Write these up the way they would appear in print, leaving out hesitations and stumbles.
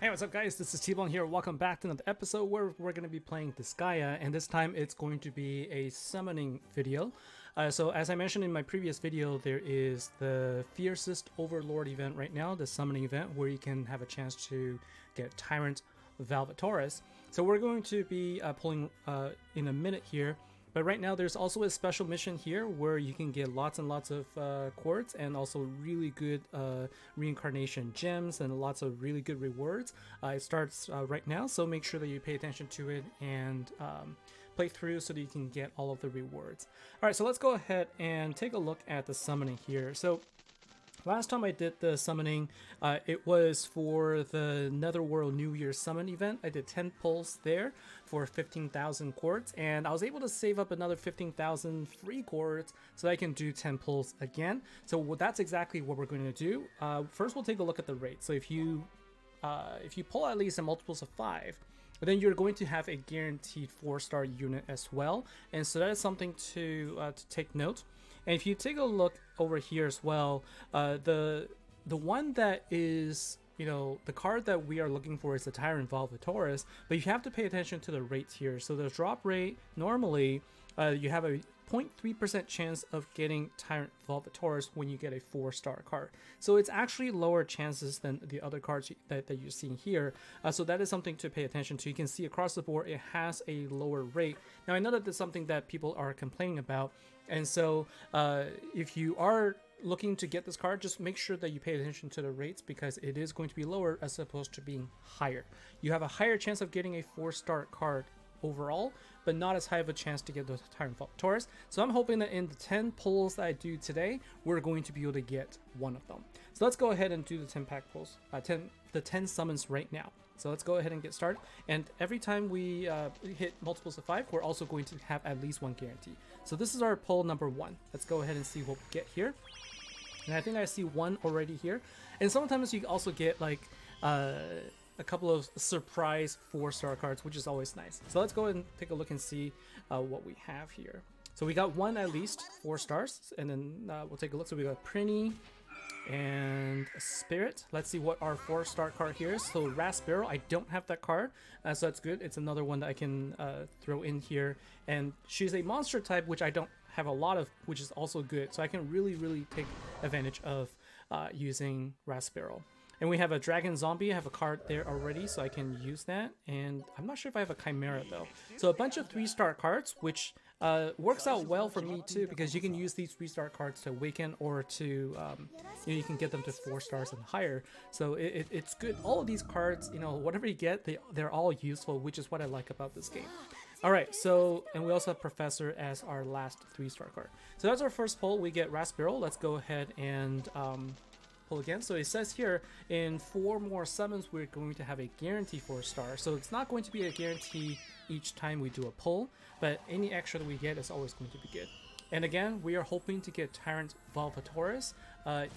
Hey, what's up guys? This is T-Bone here. Welcome back to another episode where we're going to be playing Disgaea, and this time it's going to be a summoning video. So as I mentioned in my previous video, there is the Fiercest Overlord event right now, the summoning event, where you can have a chance to get Tyrant Valvatorez. So we're going to be pulling in a minute here. But right now there's also a special mission here where you can get lots and lots of quartz and also really good reincarnation gems and lots of really good rewards. It starts right now, so make sure that you pay attention to it and play through so that you can get all of the rewards. Alright, so let's go ahead and take a look at the summoning here. So last time I did the summoning, it was for the Netherworld New Year Summon event. I did 10 pulls there for 15,000 quartz, and I was able to save up another 15,000 free quartz so I can do 10 pulls again. So that's exactly what we're going to do. First, we'll take a look at the rate. So if you pull at least in multiples of 5, then you're going to have a guaranteed 4-star unit as well, and so that is something to take note. And if you take a look over here as well, the one that is, you know, the card that we are looking for is the Tyrant Valvatorez, but you have to pay attention to the rates here. So the drop rate, normally you have a 0.3% chance of getting Tyrant Valvatorez when you get a 4-star card. So it's actually lower chances than the other cards that you're seeing here. So that is something to pay attention to. You can see across the board it has a lower rate. Now I know that that's something that people are complaining about, and so if you are looking to get this card, just make sure that you pay attention to the rates because it is going to be lower as opposed to being higher. You have a higher chance of getting a 4-star card overall, but not as high of a chance to get the Tyrant Valvatorez. So I'm hoping that in the 10 pulls that I do today, we're going to be able to get one of them. So let's go ahead and do the 10 pack pulls, the 10 summons right now. So let's go ahead and get started. And every time we hit multiples of 5, we're also going to have at least one guarantee. So this is our pull number 1. Let's go ahead and see what we get here. And I think I see one already here. And sometimes you also get like a couple of surprise 4-star cards, which is always nice. So let's go ahead and take a look and see what we have here. So we got one at least 4 stars, and then we'll take a look. So we got Prinny and a Spirit. Let's see what our 4-star card here is. So Raspberry, I don't have that card, so that's good. It's another one that I can throw in here. And she's a monster type, which I don't have a lot of, which is also good. So I can really take advantage of using Raspberry. And we have a Dragon Zombie. I have a card there already, so I can use that. And I'm not sure if I have a Chimera, though. So a bunch of 3-star cards, which works out well for me, too, because you can use these 3-star cards to awaken or to, you know, you can get them to 4 stars and higher. So it's good. All of these cards, you know, whatever you get, they're all useful, which is what I like about this game. Alright, so, and we also have Professor as our last 3-star card. So that's our first pull. We get Raspberry. Let's go ahead and pull again. So it says here, in 4 more summons, we're going to have a guarantee 4-star. So it's not going to be a guarantee each time we do a pull, but any extra that we get is always going to be good. And again, we are hoping to get Tyrant Valvatorez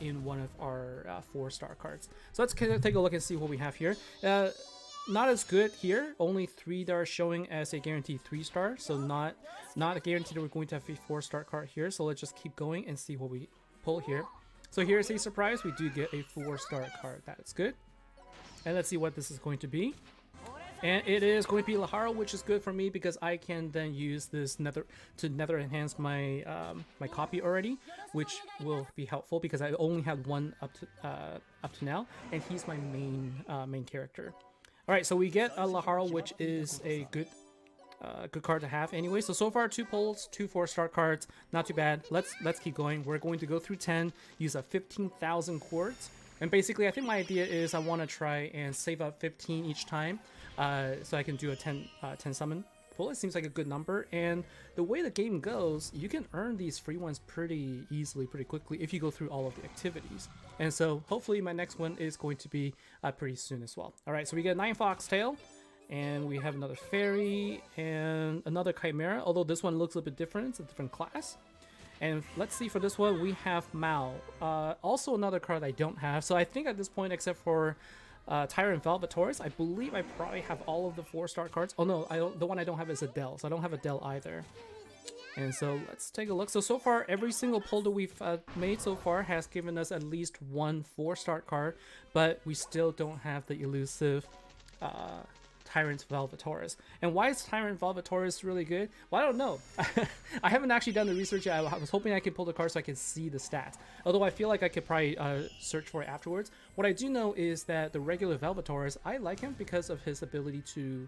in one of our 4-star cards. So let's take a look and see what we have here. Not as good here. Only 3 that are showing as a guaranteed 3-star. So not a guarantee that we're going to have a 4-star card here. So let's just keep going and see what we pull here. So here's a surprise. We do get a 4-star card. That's good. And let's see what this is going to be. And it is going to be Lahara, which is good for me because I can then use this nether enhance my my copy already, which will be helpful because I only had one up to now, and he's my main character. All right, so we get a Lahara, which is a good card to have anyway. So far 2 pulls, 2 4-star cards, not too bad. Let's keep going. We're going to go through 10, use a 15,000 quartz, and basically I think my idea is I want to try and save up 15 each time, so I can do a 10 summon pull. It seems like a good number, and the way the game goes, you can earn these free ones pretty easily, pretty quickly if you go through all of the activities. And so hopefully my next one is going to be pretty soon as well. All right, so we get 9 Foxtail. And we have another Fairy and another Chimera, although this one looks a bit different. It's a different class. And let's see, for this one, we have Mao. Also another card I don't have. So I think at this point, except for Tyrant Valvatorez, I believe I probably have all of the 4-star cards. Oh no, the one I don't have is Adele, so I don't have Adele either. And so let's take a look. So far, every single pull that we've made so far has given us at least one 4-star card, but we still don't have the elusive Tyrant Valvatorez. And why is Tyrant Valvatorez really good? Well, I don't know. I haven't actually done the research yet. I was hoping I could pull the card so I could see the stats. Although I feel like I could probably search for it afterwards. What I do know is that the regular Vavatorez, I like him because of his ability to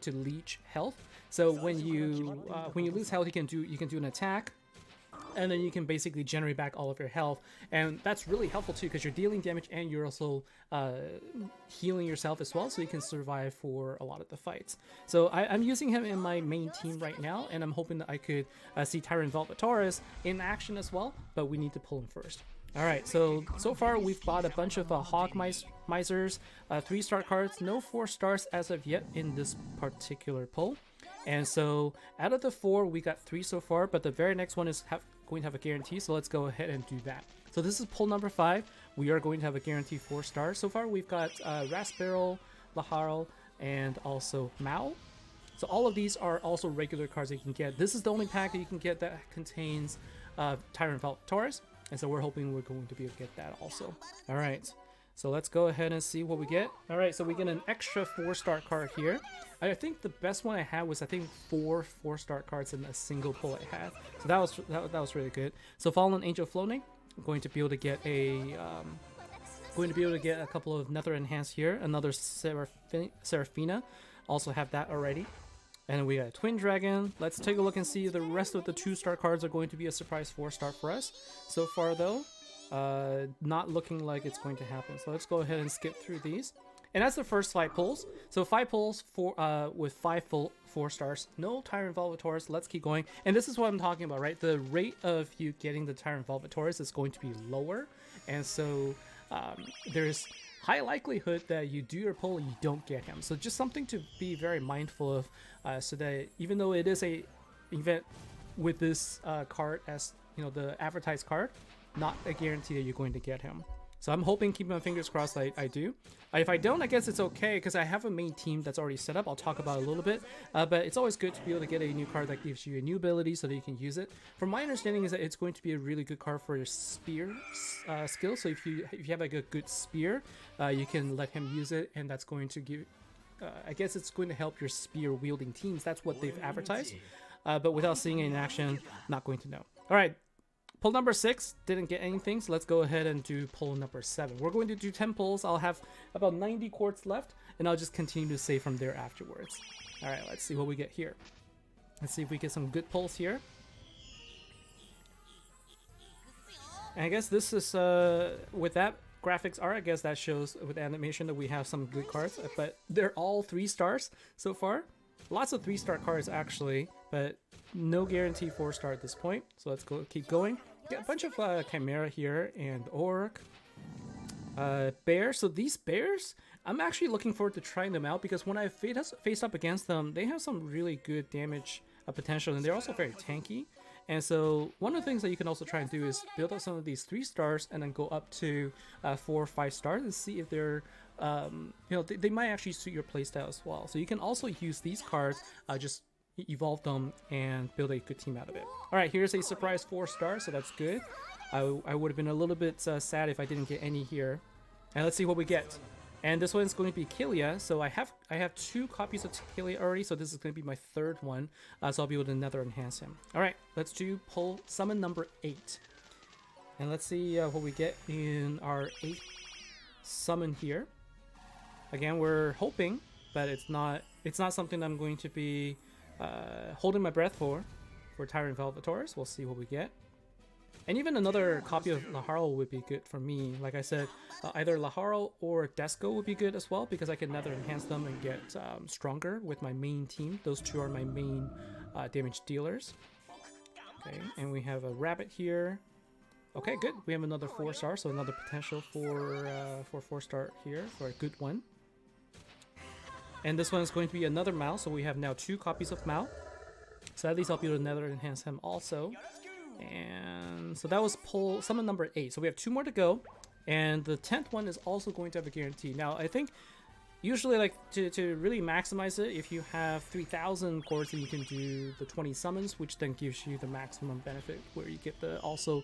leech health. So when you lose health, you can do an attack, and then you can basically generate back all of your health, and that's really helpful too because you're dealing damage and you're also healing yourself as well, so you can survive for a lot of the fights. So I'm using him in my main team right now, and I'm hoping that I could see Tyrant Valvatorez in action as well, but we need to pull him first. Alright, so far we've bought a bunch of Hog Misers, 3-star cards, no 4 stars as of yet in this particular pull. And so out of the 4, we got 3 so far, but the very next one is going to have a guarantee, so let's go ahead and do that. So this is pull number 5. We are going to have a guaranteed 4 stars. So far we've got Rasbarrel, Laharo, and also Mao. So all of these are also regular cards that you can get. This is the only pack that you can get that contains Tyrant Valvatorez. And so we're hoping we're going to be able to get that also. Alright, so let's go ahead and see what we get. Alright, so we get an extra 4-star card here. I think the best one I had was 4 4-star cards in a single pull I had. So that was really good. So Fallen Angel Floating, I'm going to be able to get a couple of Nether Enhanced here. Another Seraphina, also have that already. And we got a Twin Dragon. Let's take a look and see if the rest of the 2-star cards are going to be a surprise 4-star for us. So far though, not looking like it's going to happen. So let's go ahead and skip through these. And that's the first 5 pulls. So 5 pulls with 5 full 4 stars. No Tyrant Valvatorez. Let's keep going. And this is what I'm talking about, right? The rate of you getting the Tyrant Valvatorez is going to be lower. And so there's high likelihood that you do your pull and you don't get him. So just something to be very mindful of, so that even though it is a event with this card as the advertised card, not a guarantee that you're going to get him. So I'm hoping, keeping my fingers crossed, I do. If I don't, I guess it's okay because I have a main team that's already set up. I'll talk about it a little bit, but it's always good to be able to get a new card that gives you a new ability so that you can use it. From my understanding is that it's going to be a really good card for your spear skill. So if you have like a good spear, you can let him use it, and that's going to give. I guess it's going to help your spear wielding teams. That's what they've advertised, but without seeing it in action, not going to know. All right. Pull number 6, didn't get anything, so let's go ahead and do pull number 7. We're going to do 10 pulls. I'll have about 90 quartz left, and I'll just continue to save from there afterwards. Alright, let's see what we get here. Let's see if we get some good pulls here. And I guess this is, with that graphics art, I guess that shows with animation that we have some good cards, but they're all 3 stars so far. Lots of 3-star cards actually, but no guarantee 4-star at this point. So let's keep going. Get a bunch of Chimera here and Orc. Bear. So these bears, I'm actually looking forward to trying them out because when I faced up against them, they have some really good damage potential, and they're also very tanky. And so one of the things that you can also try and do is build up some of these 3 stars and then go up to 4 or 5 stars and see if they're they might actually suit your playstyle as well. So you can also use these cards, just evolve them and build a good team out of it. All right, here's a surprise 4-star, so that's good. I would have been a little bit sad if I didn't get any here. And let's see what we get. And this one's going to be Kilia. So I have 2 copies of Kilia already, so this is going to be my 3rd one. So I'll be able to Nether Enhance him. All right, let's do pull summon number 8. And let's see what we get in our 8th summon here. Again, we're hoping, but it's not something I'm going to be holding my breath for Tyrant Valvatorez. We'll see what we get. And even another copy of Laharo would be good for me. Like I said, either Laharo or Disgaea would be good as well because I can Nether Enhance them and get stronger with my main team. Those 2 are my main damage dealers. Okay, and we have a rabbit here. Okay, good. We have another 4-star, so another potential for 4-star here for a good one. And this one is going to be another Mao, so we have now 2 copies of Mao. So at least I'll be able to Nether Enhance him also. And so that was pull summon number 8. So we have 2 more to go, and the 10th one is also going to have a guarantee. Now I think usually like to really maximize it, if you have 3,000 quartz, then you can do the 20 summons, which then gives you the maximum benefit where you get the also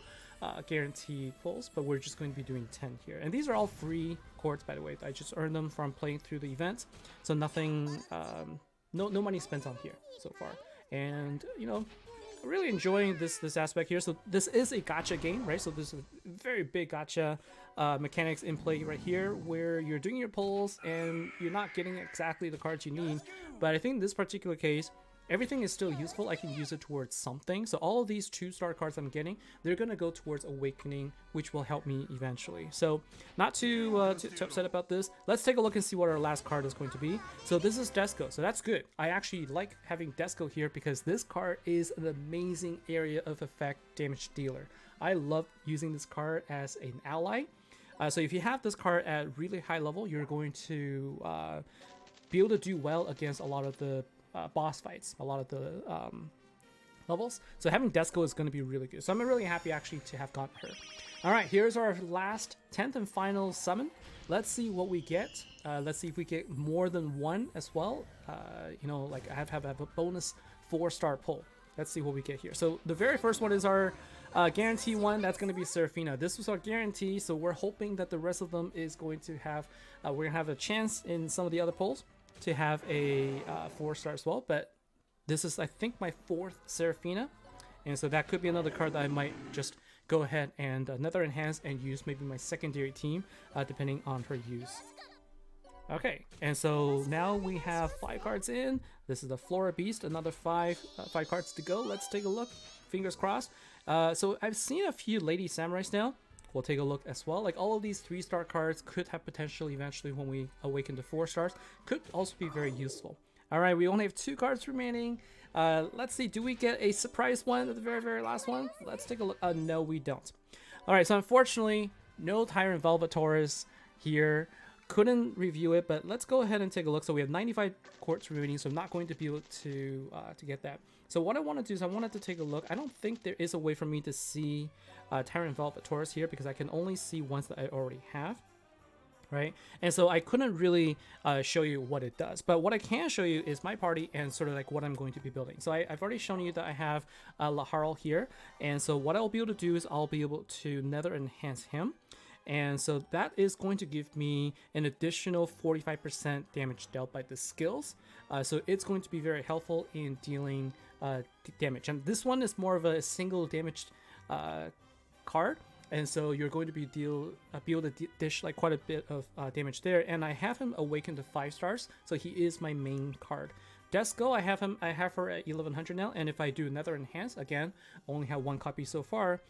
guaranteed pulls, but we're just going to be doing 10 here. And these are all free quartz, by the way. I just earned them from playing through the event, so nothing, no money spent on here so far. And you know, really enjoying this aspect here. So this is a gacha game, right? So there's a very big gacha mechanics in play right here, where you're doing your pulls and you're not getting exactly the cards you need. But I think in this particular case, everything is still useful. I can use it towards something. So all of these 2-star cards I'm getting, they're gonna go towards Awakening, which will help me eventually. So not too upset about this. Let's take a look and see what our last card is going to be. So this is Disgaea, so that's good. I actually like having Disgaea here because this card is an amazing area of effect damage dealer. I love using this card as an ally. So if you have this card at really high level, you're going to be able to do well against a lot of the boss fights, a lot of the levels. So having Disgaea is going to be really good. So I'm really happy actually to have gotten her. All right, here's our last 10th and final summon. Let's see what we get. Let's see if we get more than one as well. You know, like I have a bonus 4-star pull. Let's see what we get here. So the very first one is our guarantee one. That's going to be Seraphina. This was our guarantee, so we're hoping that the rest of them is going to have, we're going to have a chance in some of the other pulls to have a 4-star as well. But this is, I think, my 4th Seraphina, and so that could be another card that I might just go ahead and Nether Enhance and use maybe my secondary team, depending on her use. Okay, and so now we have 5 cards in. This is the Flora Beast, another 5 cards to go. Let's take a look. Fingers crossed. So I've seen a few Lady Samurais now. We'll take a look as well. Like all of these 3-star cards could have potential eventually when we awaken to 4 stars. Could also be very useful. All right, we only have 2 cards remaining. Let's see, do we get a surprise one at the very last one? Let's take a look. No, we don't. All right, so unfortunately, no Tyrant Valvatorez here. Couldn't review it, but let's go ahead and take a look. So we have 95 quartz remaining, so I'm not going to be able to get that. So what I want to do is I wanted to take a look. I don't think there is a way for me to see Tyrant Valvatorez here because I can only see ones that I already have, right? And so I couldn't really show you what it does. But what I can show you is my party and sort of like what I'm going to be building. So I've already shown you that I have Laharl here. And so what I'll be able to do is I'll be able to Nether Enhance him. And so that is going to give me an additional 45% damage dealt by the skills. So it's going to be very helpful in dealing damage. And this one is more of a single damage card. And so you're going to be able to dish like quite a bit of damage there. And I have him awakened to 5 stars. So he is my main card. Disgaea, I have her at 1100 now. And if I do Nether Enhance, again, only have 1 copy so far.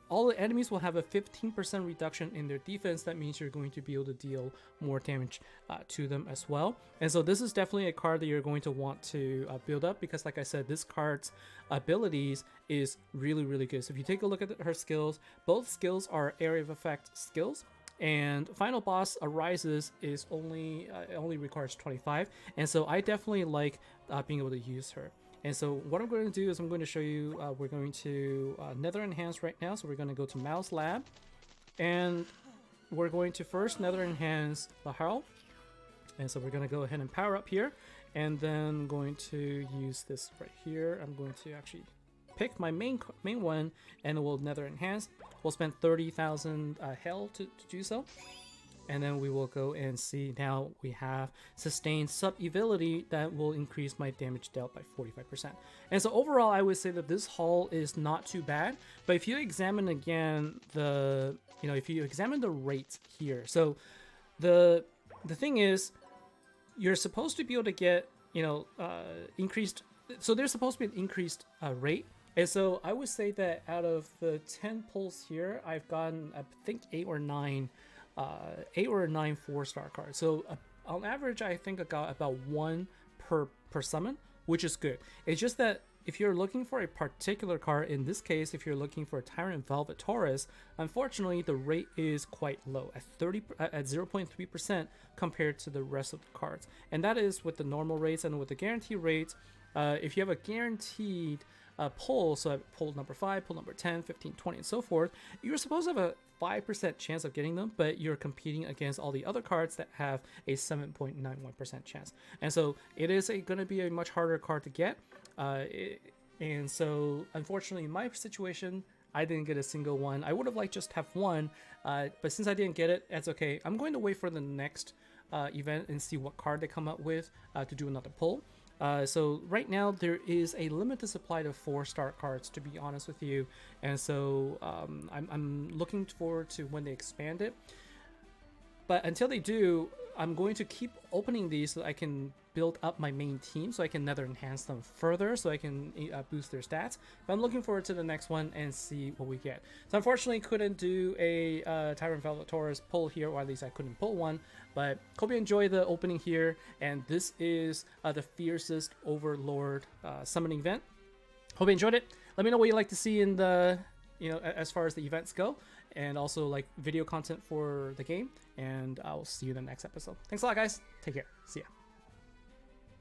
All the enemies will have a 15% reduction in their defense. That means you're going to be able to deal more damage to them as well. And so this is definitely a card that you're going to want to build up because, like I said, this card's abilities is really, really good. So if you take a look at her skills, both skills are area of effect skills. And Final Boss Arises is only requires 25. And so I definitely like being able to use her. And so what I'm going to do is I'm going to show you, we're going to Nether Enhance right now. So we're going to go to Mouse Lab. And we're going to first Nether Enhance Laharl. And so we're going to go ahead and power up here. And then I'm going to use this right here. I'm going to actually pick my main one and we'll Nether Enhance. We'll spend 30,000 hell to do so. And then we will go and see now we have sustained sub-ability that will increase my damage dealt by 45%. And so overall, I would say that this haul is not too bad. But if you examine again if you examine the rates here, so the thing is, you're supposed to be able to get increased. So there's supposed to be an increased rate. And so I would say that out of the 10 pulls here, I've gotten I think 8 or 9 4-star cards. So on average, I think I got about 1 per summon, which is good. It's just that if you're looking for a particular card, in this case, if you're looking for Tyrant Valvatorez, unfortunately, the rate is quite low at 0.3% compared to the rest of the cards. And that is with the normal rates and with the guarantee rates. If you have a guaranteed pull, so at pull number 5, pull number 10, 15, 20, and so forth, you're supposed to have a 5% chance of getting them, but you're competing against all the other cards that have a 7.91% chance. And so it is going to be a much harder card to get. And so, unfortunately, in my situation, I didn't get a single one. I would have liked just have one, but since I didn't get it, that's okay. I'm going to wait for the next event and see what card they come up with to do another pull. So right now there is a limited supply of 4-star cards, to be honest with you, and so I'm looking forward to when they expand it. But until they do, I'm going to keep opening these so that I can build up my main team, so I can nether enhance them further, so I can boost their stats. But I'm looking forward to the next one and see what we get. So unfortunately couldn't do a Tyrant Valvatorez pull here, or at least I couldn't pull one. But hope you enjoy the opening here, and this is the Fiercest Overlord summoning event. Hope you enjoyed it. Let me know what you'd like to see in the, as far as the events go, and also like video content for the game, and I'll see you in the next episode. Thanks a lot, guys. Take care. See ya.